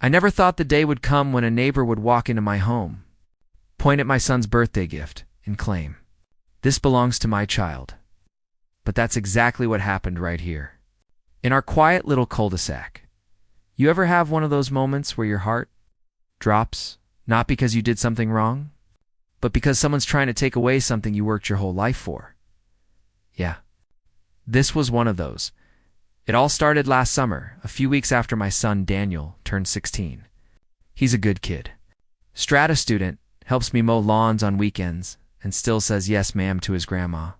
I never thought the day would come when a neighbor would walk into my home, point at my son's birthday gift, and claim, "This belongs to my child." But that's exactly what happened right here, in our quiet little cul-de-sac. You ever have one of those moments where your heart drops, not because you did something wrong, but because someone's trying to take away something you worked your whole life for? Yeah, this was one of those. It all started last summer, a few weeks after my son Daniel turned 16. He's a good kid. Strata student, helps me mow lawns on weekends, and still says yes ma'am to his grandma.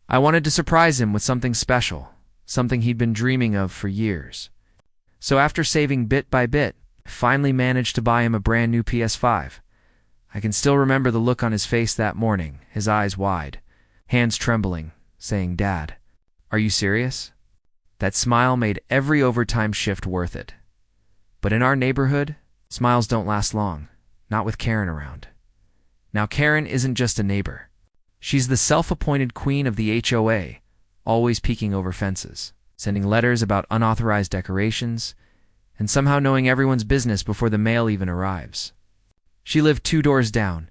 I wanted to surprise him with something special, something he'd been dreaming of for years. So after saving bit by bit, I finally managed to buy him a brand new PS5. I can still remember the look on his face that morning, his eyes wide, hands trembling, saying, "Dad, are you serious?" That smile made every overtime shift worth it. But in our neighborhood, smiles don't last long, not with Karen around. Now Karen isn't just a neighbor. She's the self-appointed queen of the HOA, always peeking over fences, sending letters about unauthorized decorations, and somehow knowing everyone's business before the mail even arrives. She lived 2 doors down,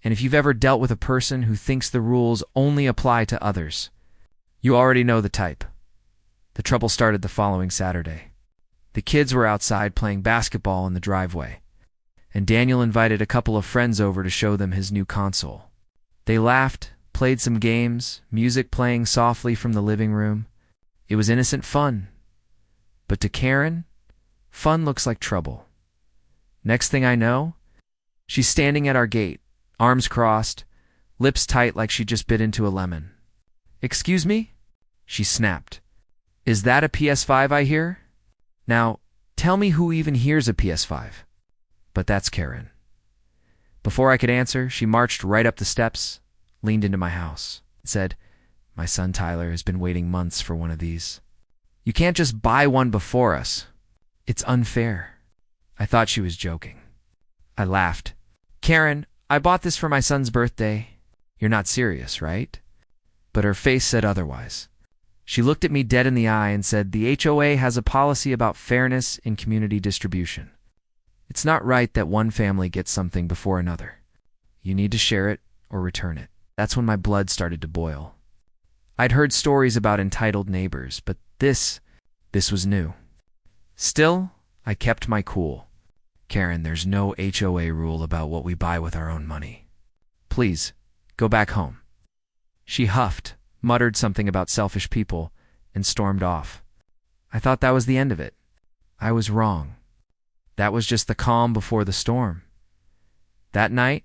and if you've ever dealt with a person who thinks the rules only apply to others, you already know the type. The trouble started the following Saturday. The kids were outside playing basketball in the driveway, and Daniel invited a couple of friends over to show them his new console. They laughed, played some games, music playing softly from the living room. It was innocent fun. But to Karen, fun looks like trouble. Next thing I know, she's standing at our gate, arms crossed, lips tight like she just bit into a lemon. "Excuse me?" she snapped. "Is that a PS5 I hear? Now, tell me who even hears a PS5? But that's Karen. Before I could answer, she marched right up the steps, leaned into my house, and said, "My son Tyler has been waiting months for one of these. You can't just buy one before us. It's unfair." I thought she was joking. I laughed. "Karen, I bought this for my son's birthday. You're not serious, right?" But her face said otherwise. She looked at me dead in the eye and said, "The HOA has a policy about fairness in community distribution. It's not right that one family gets something before another. You need to share it or return it." That's when my blood started to boil. I'd heard stories about entitled neighbors, but this was new. Still, I kept my cool. "Karen, there's no HOA rule about what we buy with our own money. Please, go back home." She huffed, muttered something about selfish people, and stormed off. I thought that was the end of it. I was wrong. That was just the calm before the storm. That night,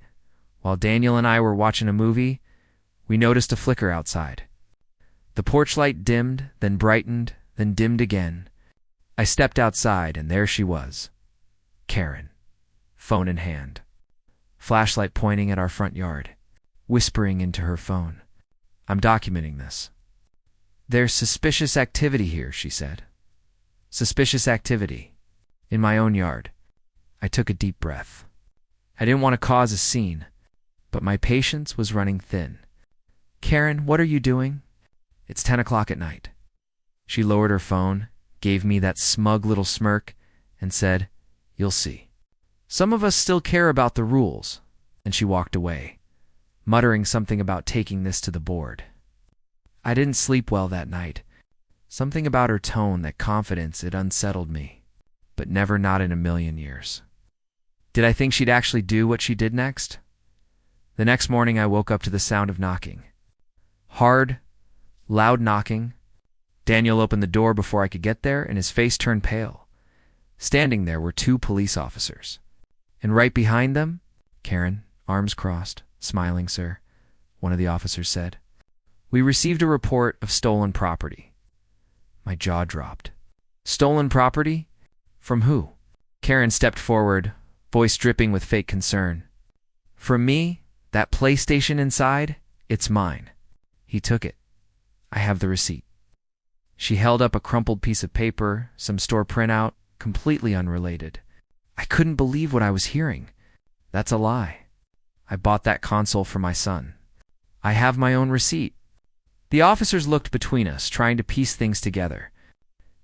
while Daniel and I were watching a movie, we noticed a flicker outside. The porch light dimmed, then brightened, then dimmed again. I stepped outside, and there she was. Karen, phone in hand, flashlight pointing at our front yard, whispering into her phone. "I'm documenting this." "There's suspicious activity here," she said. Suspicious activity. In my own yard. I took a deep breath. I didn't want to cause a scene, but my patience was running thin. "Karen, what are you doing?" "It's 10 o'clock at night." She lowered her phone, gave me that smug little smirk, and said, "You'll see. Some of us still care about the rules." And she walked away, muttering something about taking this to the board. I didn't sleep well that night. Something about her tone, that confidence, it unsettled me. But never not in a million years. Did I think she'd actually do what she did next? The next morning I woke up to the sound of knocking. Hard, loud knocking. Daniel opened the door before I could get there, and his face turned pale. Standing there were 2 police officers. And right behind them, Karen, arms crossed, "Smiling, sir," one of the officers said. "We received a report of stolen property." My jaw dropped. Stolen property? From who? Karen stepped forward, voice dripping with fake concern. "From me, that PlayStation inside, it's mine. He took it. I have the receipt." She held up a crumpled piece of paper, some store printout, completely unrelated. I couldn't believe what I was hearing. That's a lie. I bought that console for my son. I have my own receipt. The officers looked between us, trying to piece things together.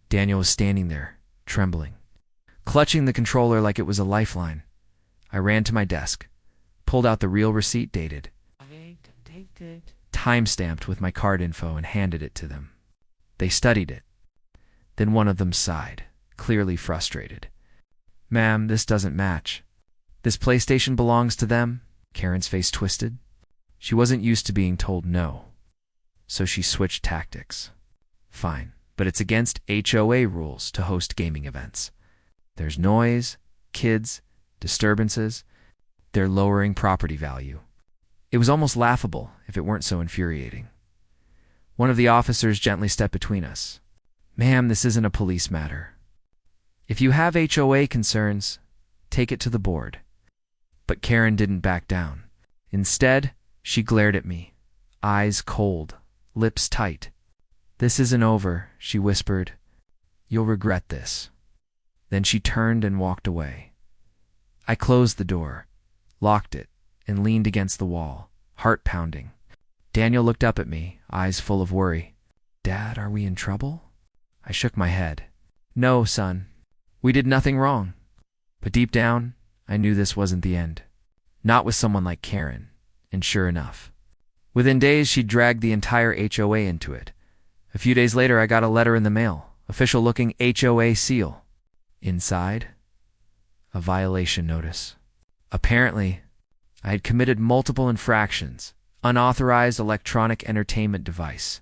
Daniel was standing there, trembling. Clutching the controller like it was a lifeline, I ran to my desk, pulled out the real receipt dated, time-stamped with my card info, and handed it to them. They studied it. Then one of them sighed, clearly frustrated. "Ma'am, this doesn't match. This PlayStation belongs to them." Karen's face twisted. She wasn't used to being told no, so she switched tactics. "Fine, but it's against HOA rules to host gaming events. There's noise, kids, disturbances. They're lowering property value." It was almost laughable if it weren't so infuriating. One of the officers gently stepped between us. "Ma'am, this isn't a police matter. If you have HOA concerns, take it to the board." But Karen didn't back down. Instead, she glared at me, eyes cold, lips tight. "This isn't over," she whispered. "You'll regret this." Then she turned and walked away. I closed the door, locked it, and leaned against the wall, heart pounding. Daniel looked up at me, eyes full of worry. "Dad, are we in trouble?" I shook my head. "No, son. We did nothing wrong." But deep down, I knew this wasn't the end. Not with someone like Karen. And sure enough, within days she'd dragged the entire HOA into it. A few days later, I got a letter in the mail, official-looking HOA seal. Inside, a violation notice. Apparently, I had committed multiple infractions: unauthorized electronic entertainment device,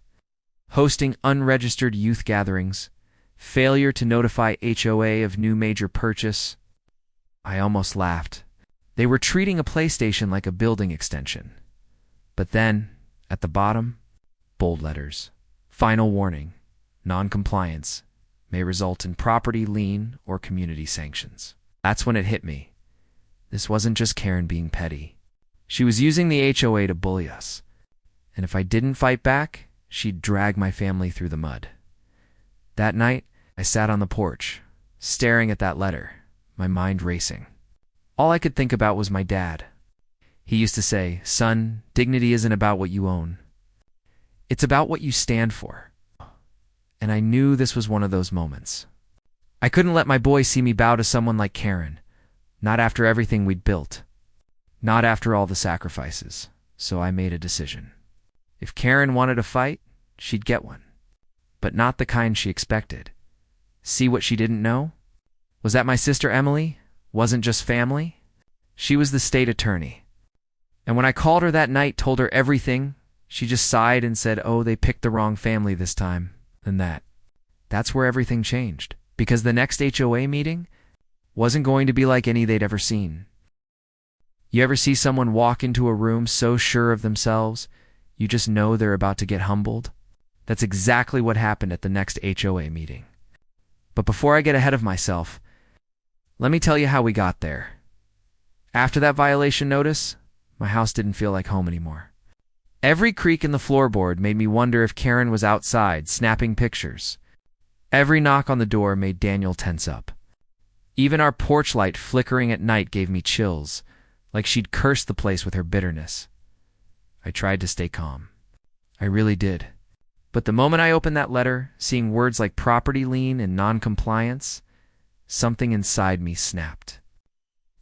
hosting unregistered youth gatherings, failure to notify HOA of new major purchase. I almost laughed. They were treating a PlayStation like a building extension. But then, at the bottom, bold letters: "Final warning. Non-compliance may result in property lien or community sanctions." That's when it hit me. This wasn't just Karen being petty. She was using the HOA to bully us. And if I didn't fight back, she'd drag my family through the mud. That night, I sat on the porch, staring at that letter, my mind racing. All I could think about was my dad. He used to say, "Son, dignity isn't about what you own. It's about what you stand for." And I knew this was one of those moments. I couldn't let my boy see me bow to someone like Karen, not after everything we'd built, not after all the sacrifices. So I made a decision. If Karen wanted a fight, she'd get one, but not the kind she expected. See what she didn't know? Was that my sister Emily wasn't just family. She was the state attorney. And when I called her that night, told her everything, she just sighed and said, "Oh, they picked the wrong family this time." And that's where everything changed. Because the next HOA meeting wasn't going to be like any they'd ever seen. You ever see someone walk into a room so sure of themselves, you just know they're about to get humbled? That's exactly what happened at the next HOA meeting. But before I get ahead of myself, let me tell you how we got there. After that violation notice, my house didn't feel like home anymore. Every creak in the floorboard made me wonder if Karen was outside, snapping pictures. Every knock on the door made Daniel tense up. Even our porch light flickering at night gave me chills, like she'd cursed the place with her bitterness. I tried to stay calm. I really did. But the moment I opened that letter, seeing words like property lien and non-compliance, something inside me snapped.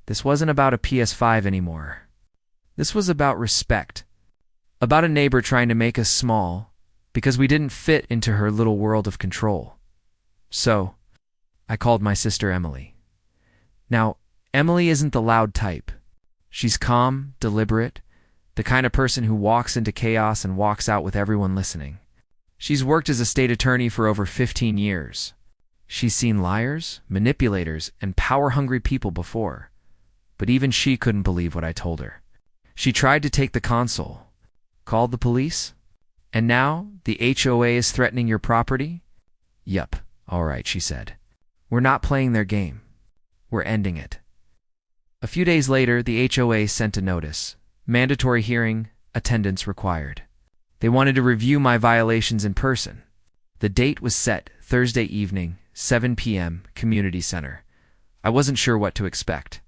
This wasn't about a PS5 anymore. This was about respect. About a neighbor trying to make us small because we didn't fit into her little world of control. So, I called my sister Emily. Now, Emily isn't the loud type. She's calm, deliberate, the kind of person who walks into chaos and walks out with everyone listening. She's worked as a state attorney for over 15 years. She's seen liars, manipulators, and power-hungry people before. But even she couldn't believe what I told her. She tried to take the console, called the police, and now the HOA is threatening your property? Yup. All right, she said. We're not playing their game. We're ending it. A few days later, the HOA sent a notice. Mandatory hearing, attendance required. They wanted to review my violations in person. The date was set, Thursday evening, 7 p.m., Community Center. I wasn't sure what to expect.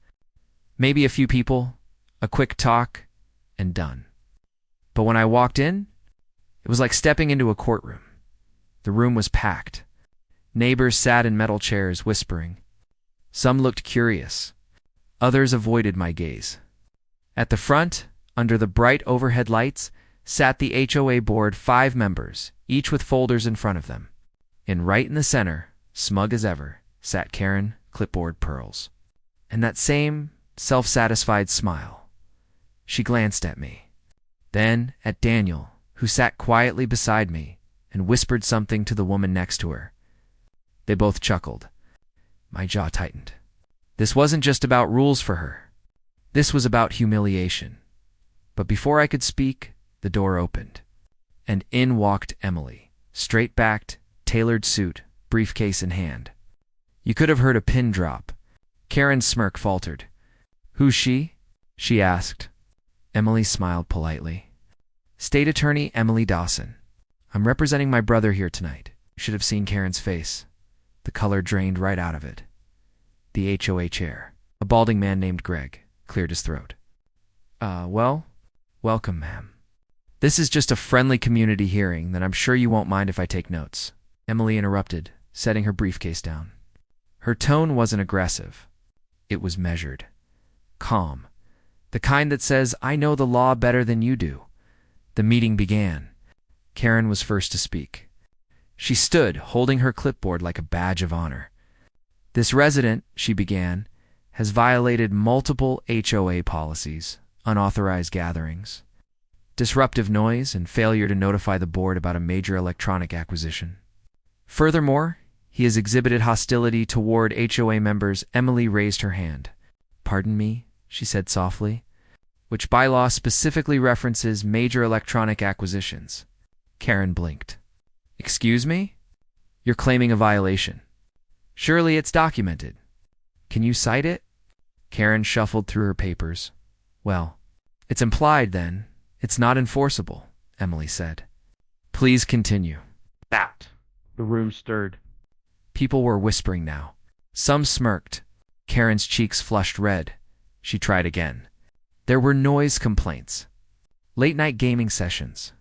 Maybe a few people, a quick talk, and done. But when I walked in, it was like stepping into a courtroom. The room was packed. Neighbors sat in metal chairs, whispering. Some looked curious. Others avoided my gaze. At the front, under the bright overhead lights, sat the HOA board, 5 members, each with folders in front of them. And right in the center, smug as ever, sat Karen, clipboard pearls. And that same self-satisfied smile. She glanced at me. Then at Daniel, who sat quietly beside me, and whispered something to the woman next to her. They both chuckled. My jaw tightened. This wasn't just about rules for her. This was about humiliation. But before I could speak, the door opened. And in walked Emily, straight-backed, tailored suit, briefcase in hand. You could have heard a pin drop. Karen's smirk faltered. Who's she? She asked. Emily smiled politely. State Attorney Emily Dawson. I'm representing my brother here tonight. You should have seen Karen's face. The color drained right out of it. The HOA chair, a balding man named Greg, cleared his throat. Welcome, ma'am. This is just a friendly community hearing that I'm sure you won't mind if I take notes. Emily interrupted, setting her briefcase down. Her tone wasn't aggressive. It was measured. Calm. The kind that says, I know the law better than you do. The meeting began. Karen was first to speak. She stood, holding her clipboard like a badge of honor. This resident, she began, has violated multiple HOA policies, unauthorized gatherings, disruptive noise, and failure to notify the board about a major electronic acquisition. Furthermore, he has exhibited hostility toward HOA members. Emily raised her hand. Pardon me, she said softly, which by law specifically references major electronic acquisitions. Karen blinked. Excuse me? You're claiming a violation. Surely it's documented. Can you cite it? Karen shuffled through her papers. Well, it's implied then. It's not enforceable, Emily said. Please continue. That. The room stirred. People were whispering now. Some smirked. Karen's cheeks flushed red. She tried again. There were noise complaints. Late-night gaming sessions.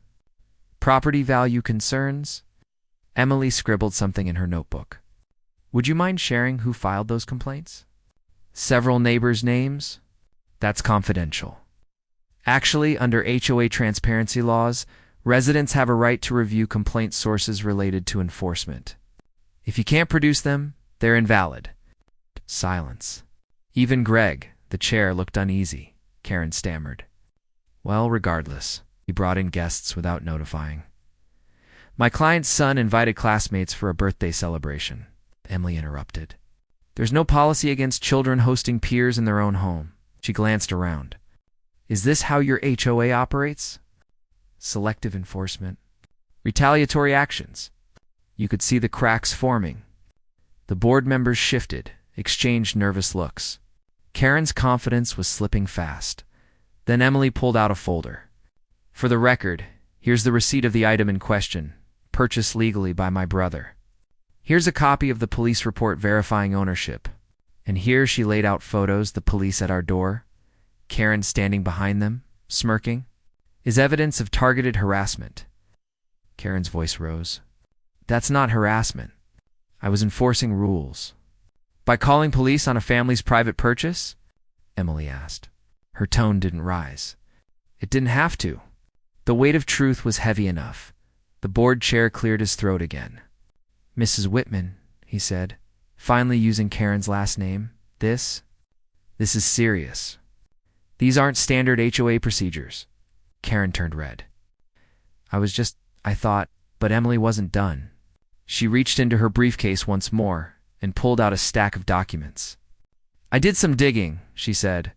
Property value concerns. Emily scribbled something in her notebook. Would you mind sharing who filed those complaints? Several neighbors' names? That's confidential. Actually, under HOA transparency laws, residents have a right to review complaint sources related to enforcement. If you can't produce them, they're invalid. Silence. Even Greg, the chair, looked uneasy. Karen stammered. Well, regardless, he brought in guests without notifying. My client's son invited classmates for a birthday celebration. Emily interrupted. There's no policy against children hosting peers in their own home. She glanced around. Is this how your HOA operates? Selective enforcement. Retaliatory actions. You could see the cracks forming. The board members shifted, exchanged nervous looks. Karen's confidence was slipping fast. Then Emily pulled out a folder. For the record, here's the receipt of the item in question, purchased legally by my brother. Here's a copy of the police report verifying ownership. And here she laid out photos, the police at our door, Karen standing behind them, smirking, is evidence of targeted harassment. Karen's voice rose. That's not harassment. I was enforcing rules. By calling police on a family's private purchase? Emily asked. Her tone didn't rise. It didn't have to. The weight of truth was heavy enough. The board chair cleared his throat again. Mrs. Whitman, he said, finally using Karen's last name, this is serious. These aren't standard HOA procedures. Karen turned red. I thought, but Emily wasn't done. She reached into her briefcase once more and pulled out a stack of documents. I did some digging, she said.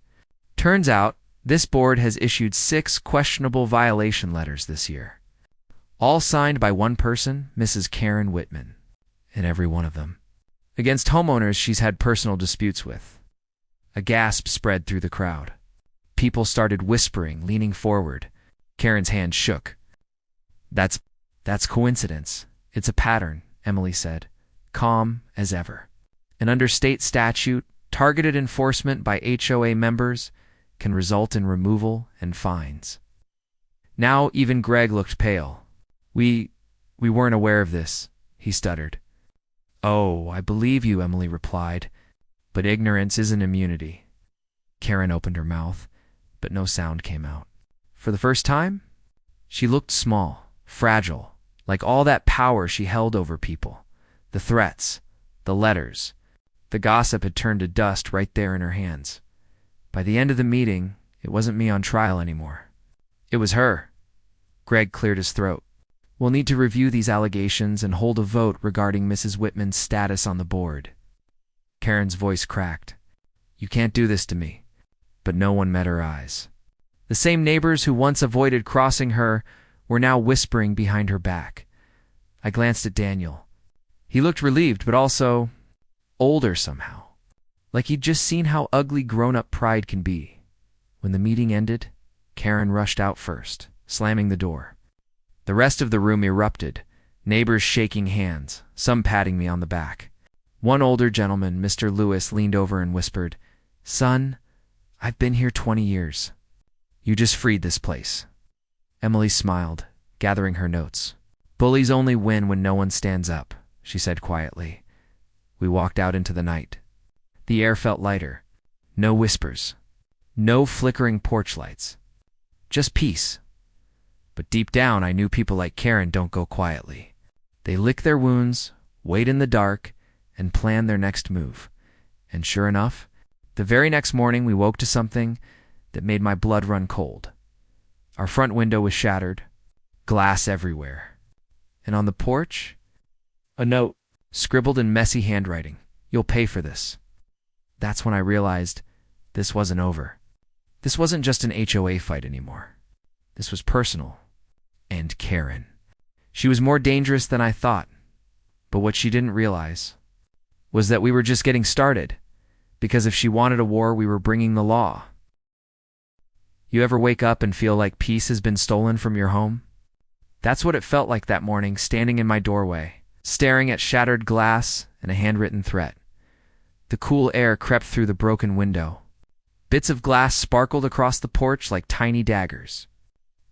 Turns out, this board has issued 6 questionable violation letters this year. All signed by one person, Mrs. Karen Whitman. And every one of them against homeowners she's had personal disputes with. A gasp spread through the crowd. People started whispering, leaning forward. Karen's hand shook. That's coincidence. It's a pattern, Emily said, calm as ever. And under state statute, targeted enforcement by HOA members can result in removal and fines. Now even Greg looked pale. We weren't aware of this, he stuttered. Oh, I believe you, Emily replied. But ignorance isn't immunity. Karen opened her mouth, but no sound came out. For the first time, she looked small, fragile, like all that power she held over people. The threats, the letters, the gossip had turned to dust right there in her hands. By the end of the meeting, it wasn't me on trial anymore. It was her. Greg cleared his throat. We'll need to review these allegations and hold a vote regarding Mrs. Whitman's status on the board. Karen's voice cracked. You can't do this to me. But no one met her eyes. The same neighbors who once avoided crossing her were now whispering behind her back. I glanced at Daniel. He looked relieved, but also older somehow. Like he'd just seen how ugly grown-up pride can be. When the meeting ended, Karen rushed out first, slamming the door. The rest of the room erupted, neighbors shaking hands, some patting me on the back. One older gentleman, Mr. Lewis, leaned over and whispered, Son, I've been here 20 years. You just freed this place. Emily smiled, gathering her notes. Bullies only win when no one stands up, she said quietly. We walked out into the night. The air felt lighter. No whispers. No flickering porch lights. Just peace. But deep down, I knew people like Karen don't go quietly. They lick their wounds, wait in the dark, and plan their next move. And sure enough, the very next morning we woke to something that made my blood run cold. Our front window was shattered, glass everywhere. And on the porch, a note, scribbled in messy handwriting. You'll pay for this. That's when I realized this wasn't over. This wasn't just an HOA fight anymore. This was personal. And Karen. She was more dangerous than I thought. But what she didn't realize was that we were just getting started. Because if she wanted a war, we were bringing the law. You ever wake up and feel like peace has been stolen from your home? That's what it felt like that morning, standing in my doorway, staring at shattered glass and a handwritten threat. The cool air crept through the broken window. Bits of glass sparkled across the porch like tiny daggers.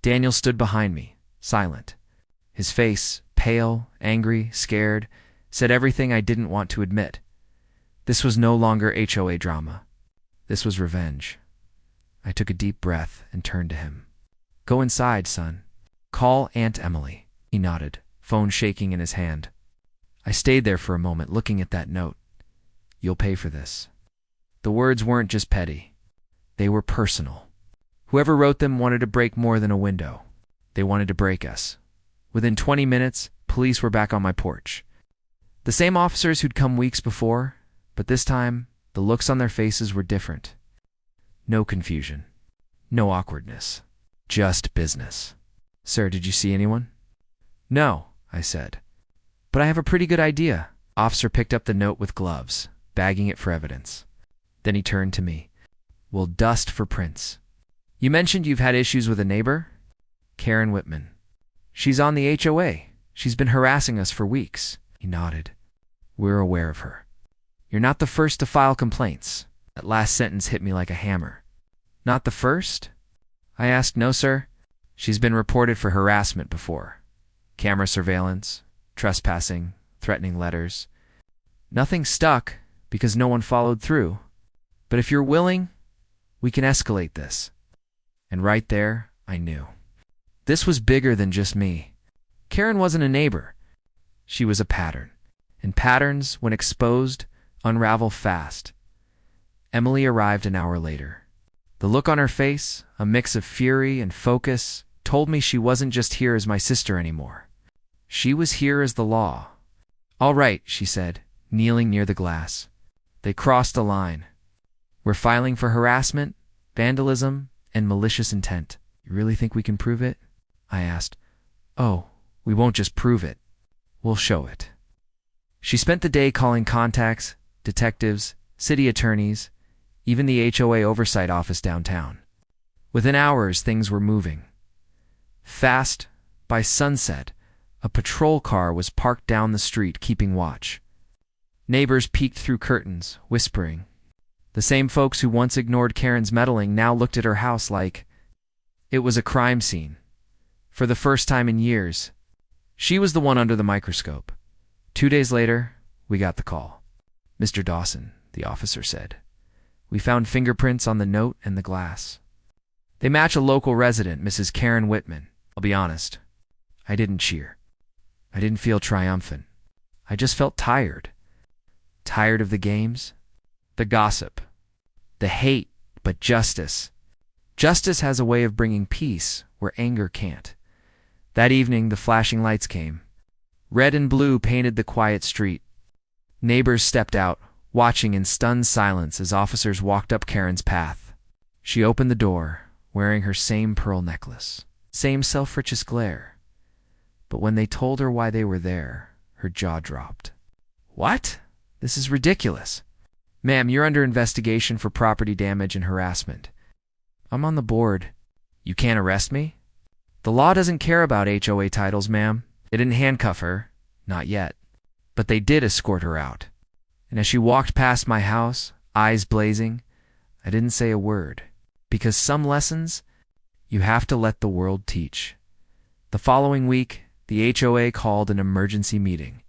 Daniel stood behind me, silent. His face, pale, angry, scared, said everything I didn't want to admit. This was no longer HOA drama. This was revenge. I took a deep breath and turned to him. Go inside, son. Call Aunt Emily. He nodded, phone shaking in his hand. I stayed there for a moment, looking at that note. You'll pay for this. The words weren't just petty. They were personal. Whoever wrote them wanted to break more than a window. They wanted to break us. Within 20 minutes, police were back on my porch. The same officers who'd come weeks before, but this time, the looks on their faces were different. No confusion. No awkwardness. Just business. Sir, did you see anyone? No, I said. But I have a pretty good idea. Officer picked up the note with gloves, bagging it for evidence. Then he turned to me. We'll dust for prints. You mentioned you've had issues with a neighbor? Karen Whitman. She's on the HOA. She's been harassing us for weeks. He nodded. We're aware of her. You're not the first to file complaints. That last sentence hit me like a hammer. Not the first? I asked. No, sir. She's been reported for harassment before. Camera surveillance, trespassing, threatening letters. Nothing stuck because no one followed through. But if you're willing, we can escalate this. And right there, I knew. This was bigger than just me. Karen wasn't a neighbor. She was a pattern. And patterns, when exposed, unravel fast. Emily arrived an hour later. The look on her face, a mix of fury and focus, told me she wasn't just here as my sister anymore. She was here as the law. All right, she said, kneeling near the glass. They crossed a line. We're filing for harassment, vandalism, and malicious intent. You really think we can prove it? I asked. Oh, we won't just prove it. We'll show it. She spent the day calling contacts, detectives, city attorneys, even the HOA oversight office downtown. Within hours, things were moving. Fast, by sunset, a patrol car was parked down the street keeping watch. Neighbors peeked through curtains, whispering. The same folks who once ignored Karen's meddling now looked at her house like it was a crime scene. For the first time in years, she was the one under the microscope. 2 days later, we got the call. Mr. Dawson, the officer said. "We found fingerprints on the note and the glass. They match a local resident, Mrs. Karen Whitman. I'll be honest. I didn't cheer. I didn't feel triumphant. I just felt tired. Tired of the games, the gossip, the hate, but justice. Justice has a way of bringing peace where anger can't. That evening, the flashing lights came. Red and blue painted the quiet street. Neighbors stepped out, watching in stunned silence as officers walked up Karen's path. She opened the door, wearing her same pearl necklace, same self-righteous glare. But when they told her why they were there, her jaw dropped. "What? This is ridiculous. Ma'am, you're under investigation for property damage and harassment. I'm on the board. You can't arrest me? The law doesn't care about HOA titles, ma'am. They didn't handcuff her. Not yet. But they did escort her out. And as she walked past my house, eyes blazing, I didn't say a word. Because some lessons, you have to let the world teach." The following week, the HOA called an emergency meeting.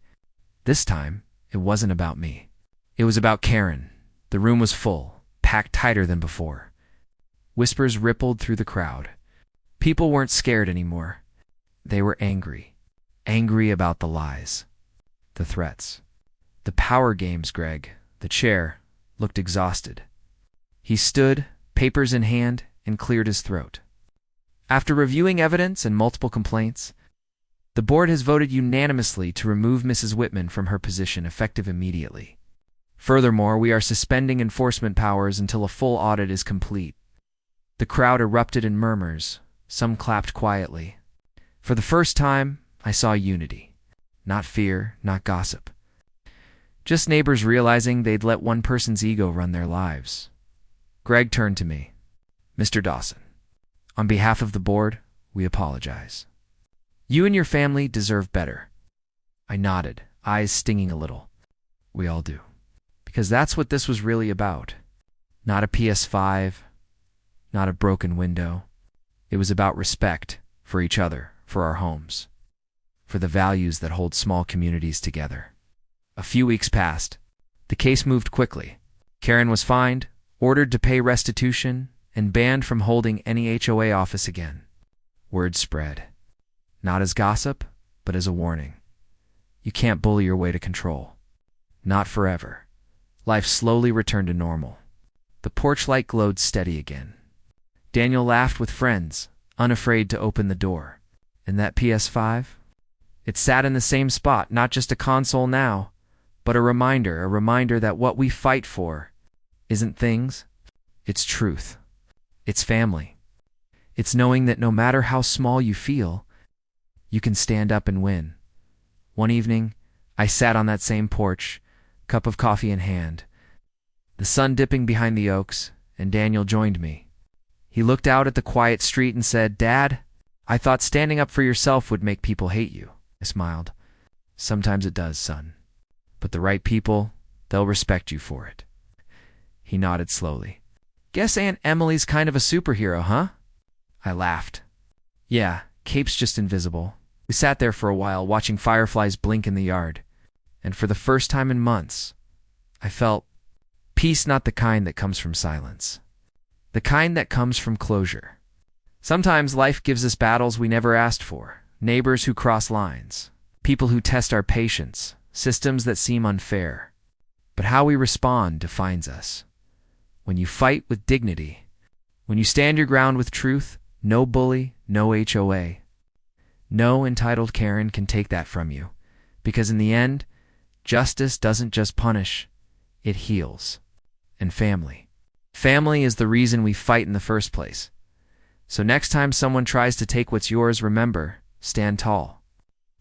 This time, it wasn't about me. It was about Karen. The room was full, packed tighter than before. Whispers rippled through the crowd. People weren't scared anymore. They were angry. Angry about the lies. The threats. The power games. Greg, the chair, looked exhausted. He stood, papers in hand, and cleared his throat. "After reviewing evidence and multiple complaints, the board has voted unanimously to remove Mrs. Whitman from her position effective immediately. Furthermore, we are suspending enforcement powers until a full audit is complete." The crowd erupted in murmurs. Some clapped quietly. For the first time, I saw unity. Not fear, not gossip. Just neighbors realizing they'd let one person's ego run their lives. Greg turned to me. "Mr. Dawson, on behalf of the board, we apologize. You and your family deserve better." I nodded, eyes stinging a little. "We all do." Because that's what this was really about. Not a PS5, not a broken window. It was about respect for each other, for our homes, for the values that hold small communities together. A few weeks passed. The case moved quickly. Karen was fined, ordered to pay restitution, and banned from holding any HOA office again. Word spread. Not as gossip, but as a warning. You can't bully your way to control. Not forever. Life slowly returned to normal. The porch light glowed steady again. Daniel laughed with friends, unafraid to open the door. And that PS5? It sat in the same spot, not just a console now, but a reminder that what we fight for isn't things, it's truth. It's family. It's knowing that no matter how small you feel, you can stand up and win. One evening, I sat on that same porch, cup of coffee in hand, the sun dipping behind the oaks, and Daniel joined me. He looked out at the quiet street and said, "Dad, I thought standing up for yourself would make people hate you." I smiled. "Sometimes it does, son. But the right people, they'll respect you for it." He nodded slowly. "Guess Aunt Emily's kind of a superhero, huh?" I laughed. "Yeah, Cape's just invisible." We sat there for a while, watching fireflies blink in the yard. And for the first time in months, I felt peace, not the kind that comes from silence. The kind that comes from closure. Sometimes life gives us battles we never asked for. Neighbors who cross lines. People who test our patience. Systems that seem unfair. But how we respond defines us. When you fight with dignity, when you stand your ground with truth, no bully, no HOA. No entitled Karen can take that from you. Because in the end, justice doesn't just punish, it heals. And family. Family is the reason we fight in the first place. So next time someone tries to take what's yours, remember, stand tall,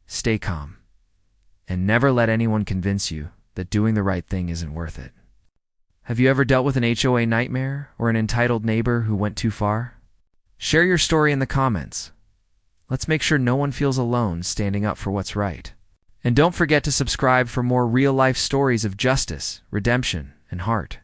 stay calm, and never let anyone convince you that doing the right thing isn't worth it. Have you ever dealt with an HOA nightmare or an entitled neighbor who went too far? Share your story in the comments. Let's make sure no one feels alone standing up for what's right. And don't forget to subscribe for more real-life stories of justice, redemption, and heart.